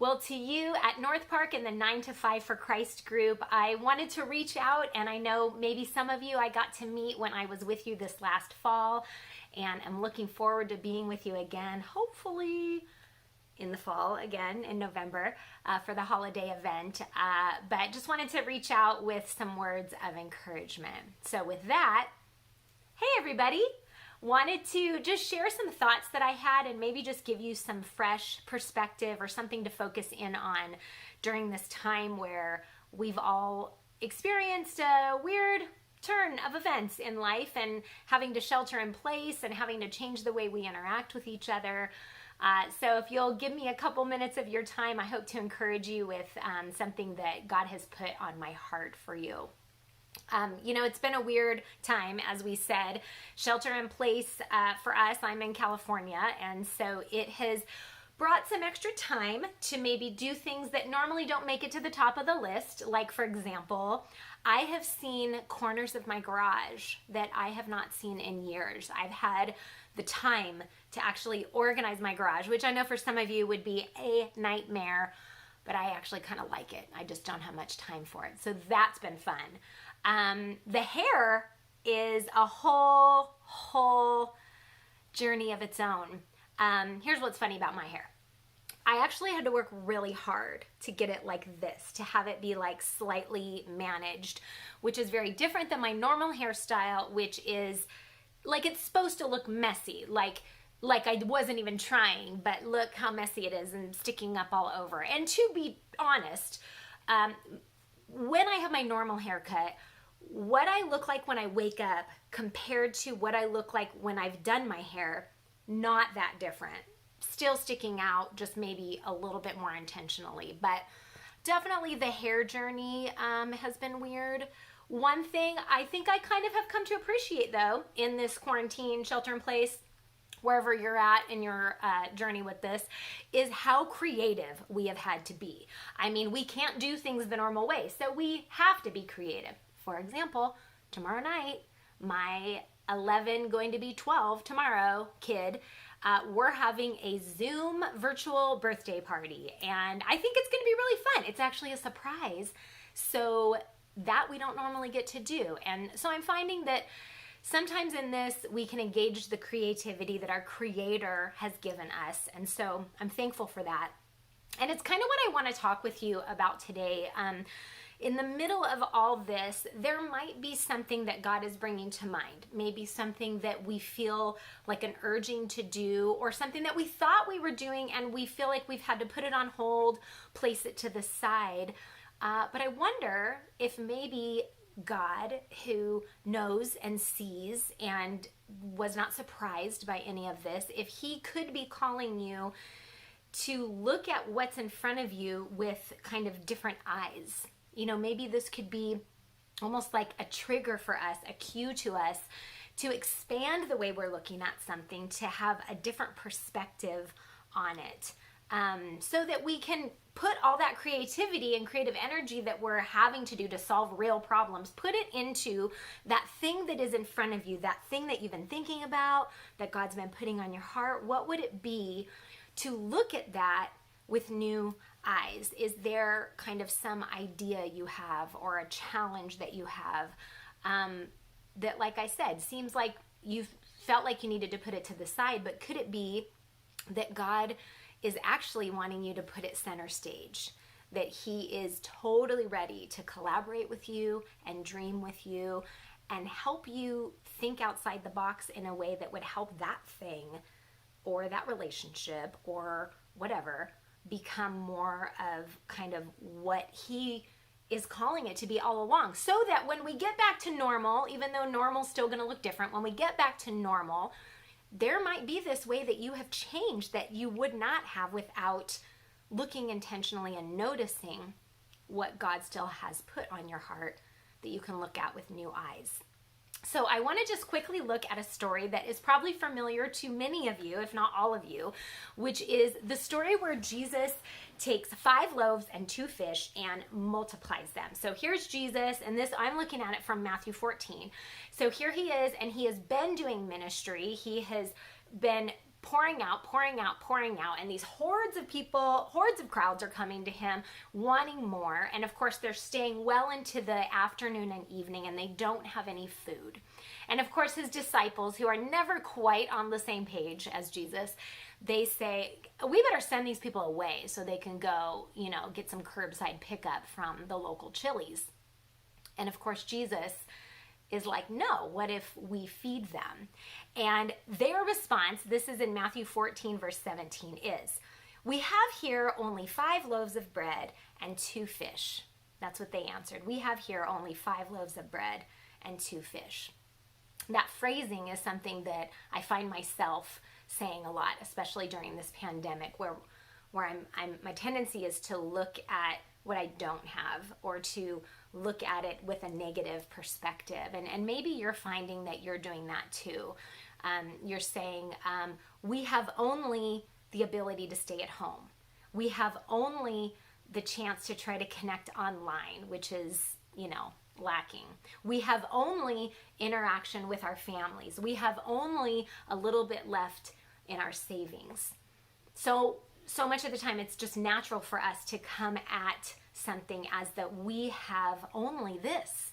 Well, to you at North Park in the 9 to 5 for Christ group, I wanted to reach out, and I know maybe some of you I got to meet when I was with you this last fall, and I'm looking forward to being with you again, hopefully in the fall again in November for the holiday event. But just wanted to reach out with some words of encouragement. So with that, hey everybody. Wanted to just share some thoughts that I had and maybe just give you some fresh perspective or something to focus in on during this time where we've all experienced a weird turn of events in life and having to shelter in place and having to change the way we interact with each other. So if you'll give me a couple minutes of your time, I hope to encourage you with something that God has put on my heart for you. It's been a weird time, as we said, shelter in place for us. I'm in California, and so it has brought some extra time to maybe do things that normally don't make it to the top of the list. Like, for example, I have seen corners of my garage that I have not seen in years. I've had the time to actually organize my garage, which I know for some of you would be a nightmare, but I actually kind of like it. I just don't have much time for it. So that's been fun. The hair is a whole journey of its own. Here's what's funny about my hair. I actually had to work really hard to get it like this, to have it be like slightly managed, which is very different than my normal hairstyle, which is like it's supposed to look messy, like I wasn't even trying, but look how messy it is and sticking up all over. And to be honest, when I have my normal haircut, what I look like when I wake up compared to what I look like when I've done my hair, not that different. Still sticking out, just maybe a little bit more intentionally. But definitely the hair journey has been weird. One thing I think I kind of have come to appreciate, though, in this quarantine, shelter in place, wherever you're at in your journey with this, is how creative we have had to be. I mean, we can't do things the normal way, so we have to be creative. For example, tomorrow night, my 11 going to be 12 tomorrow kid, we're having a Zoom virtual birthday party, and I think it's going to be really fun. It's actually a surprise, so that we don't normally get to do. And so I'm finding that sometimes in this, we can engage the creativity that our Creator has given us. And so I'm thankful for that. And it's kind of what I want to talk with you about today. In the middle of all this, there might be something that God is bringing to mind. Maybe something that we feel like an urging to do, or something that we thought we were doing and we feel like we've had to put it on hold, place it to the side. But I wonder if maybe God, who knows and sees and was not surprised by any of this, if he could be calling you to look at what's in front of you with kind of different eyes. Maybe this could be almost like a trigger for us, a cue to us to expand the way we're looking at something, to have a different perspective on it. So that we can put all that creativity and creative energy that we're having to do to solve real problems, put it into that thing that is in front of you, that thing that you've been thinking about, that God's been putting on your heart. What would it be to look at that with new eyes? Is there kind of some idea you have or a challenge that you have that, like I said, seems like you've felt like you needed to put it to the side, but could it be that God is actually wanting you to put it center stage, that he is totally ready to collaborate with you and dream with you and help you think outside the box in a way that would help that thing or that relationship or whatever become more of kind of what he is calling it to be all along, so that when we get back to normal, even though normal's still going to look different, when we get back to normal, there might be this way that you have changed that you would not have without looking intentionally and noticing what God still has put on your heart that you can look at with new eyes. So I want to just quickly look at a story that is probably familiar to many of you, if not all of you, which is the story where Jesus takes 5 loaves and 2 fish and multiplies them. So here's Jesus, and this, I'm looking at it from Matthew 14. So here he is, and he has been doing ministry. He has been pouring out, pouring out, pouring out. And these hordes of people, hordes of crowds are coming to him wanting more. And of course, they're staying well into the afternoon and evening, and they don't have any food. And of course, his disciples, who are never quite on the same page as Jesus, they say, we better send these people away so they can go, get some curbside pickup from the local Chili's. And of course, Jesus is like, no, what if we feed them? And their response, this is in Matthew 14, verse 17, is, we have here only 5 loaves of bread and 2 fish. That's what they answered. We have here only 5 loaves of bread and 2 fish. That phrasing is something that I find myself saying a lot, especially during this pandemic, where my tendency is to look at what I don't have, or to look at it with a negative perspective. And maybe you're finding that you're doing that too. You're saying, we have only the ability to stay at home. We have only the chance to try to connect online, which is, lacking. We have only interaction with our families. We have only a little bit left in our savings. So much of the time it's just natural for us to come at something as that we have only this.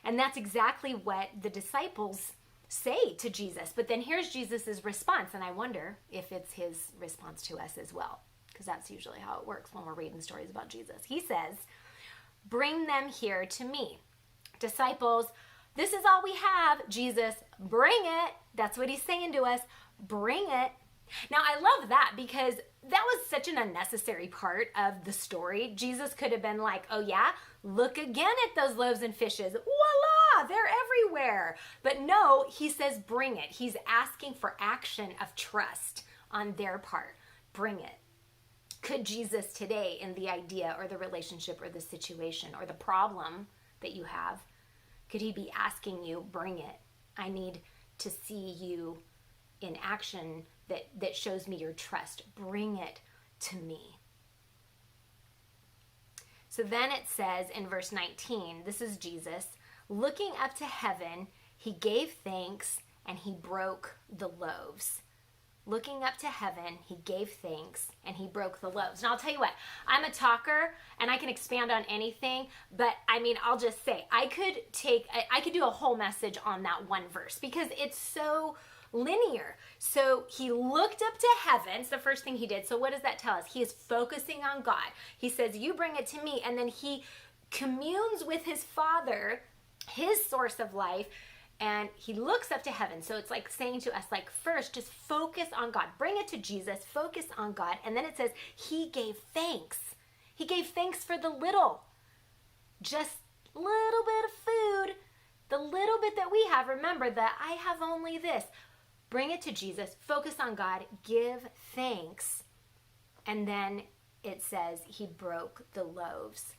And that's exactly what the disciples say to Jesus. But then here's Jesus's response, and I wonder if it's his response to us as well, because that's usually how it works when we're reading stories about Jesus. He says, bring them here to me. Disciples, this is all we have. Jesus, bring it. That's what he's saying to us. Bring it. Now, I love that, because that was such an unnecessary part of the story. Jesus could have been like, oh yeah, look again at those loaves and fishes. Voila, they're everywhere. But no, he says bring it. He's asking for action of trust on their part. Bring it. Could Jesus today, in the idea or the relationship or the situation or the problem that you have, could he be asking you, bring it? I need to see you in action that shows me your trust. Bring it to me. So then it says in verse 19, this is Jesus, looking up to heaven, he gave thanks and he broke the loaves. Looking up to heaven, he gave thanks and he broke the loaves. Now I'll tell you what, I'm a talker and I can expand on anything, but I'll just say, I could do a whole message on that one verse because it's so linear. So he looked up to heaven. It's the first thing he did. So what does that tell us? He is focusing on God. He says, you bring it to me. And then he communes with his Father, his source of life, and he looks up to heaven. So it's like saying to us, like, first, just focus on God. Bring it to Jesus. Focus on God. And then it says, he gave thanks. He gave thanks for the little. Just little bit of food. The little bit that we have. Remember that I have only this. Bring it to Jesus. Focus on God. Give thanks. And then it says he broke the loaves.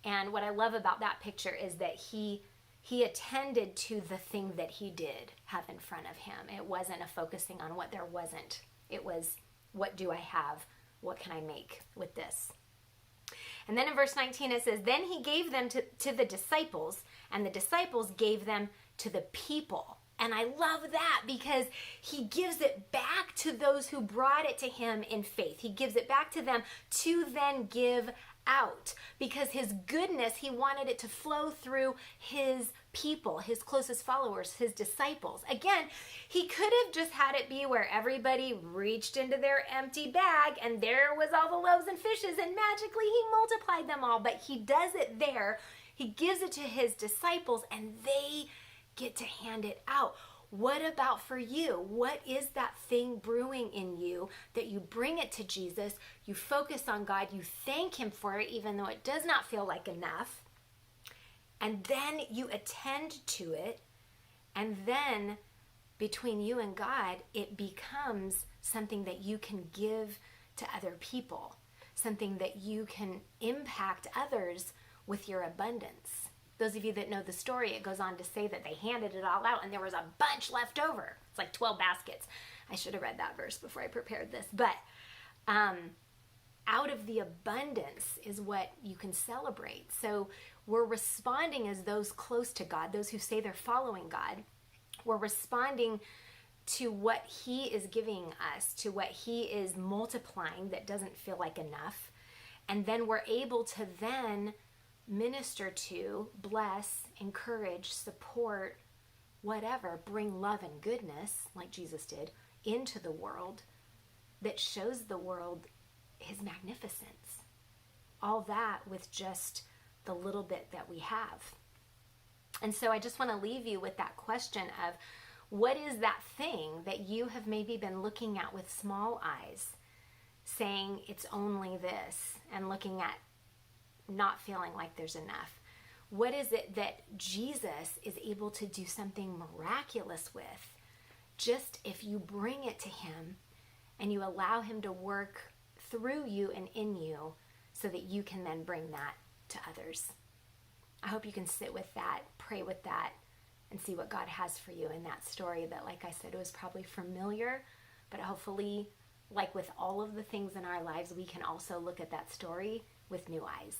And what I love about that picture is that he attended to the thing that he did have in front of him. It wasn't a focusing on what there wasn't. It was, what do I have? What can I make with this? And then in verse 19 it says, then he gave them to the disciples, and the disciples gave them to the people. And I love that because he gives it back to those who brought it to him in faith. He gives it back to them to then give out, because his goodness, he wanted it to flow through his people, his closest followers, his disciples. Again, he could have just had it be where everybody reached into their empty bag and there was all the loaves and fishes and magically he multiplied them all. But he does it there. He gives it to his disciples and they get to hand it out. What about for you? What is that thing brewing in you that you bring it to Jesus, you focus on God, you thank him for it even though it does not feel like enough, and then you attend to it, and then between you and God, it becomes something that you can give to other people, something that you can impact others with your abundance. Those of you that know the story, it goes on to say that they handed it all out and there was a bunch left over. It's like 12 baskets. I should have read that verse before I prepared this. But out of the abundance is what you can celebrate. So we're responding as those close to God, those who say they're following God. We're responding to what he is giving us, to what he is multiplying that doesn't feel like enough. And then we're able to then minister to, bless, encourage, support, whatever, bring love and goodness, like Jesus did, into the world that shows the world his magnificence. All that with just the little bit that we have. And so I just want to leave you with that question of, what is that thing that you have maybe been looking at with small eyes, saying it's only this, and looking at not feeling like there's enough? What is it that Jesus is able to do something miraculous with, just if you bring it to him and you allow him to work through you and in you, so that you can then bring that to others? I hope you can sit with that, pray with that, and see what God has for you in that story that, like I said, was probably familiar, but hopefully, like with all of the things in our lives, we can also look at that story with new eyes.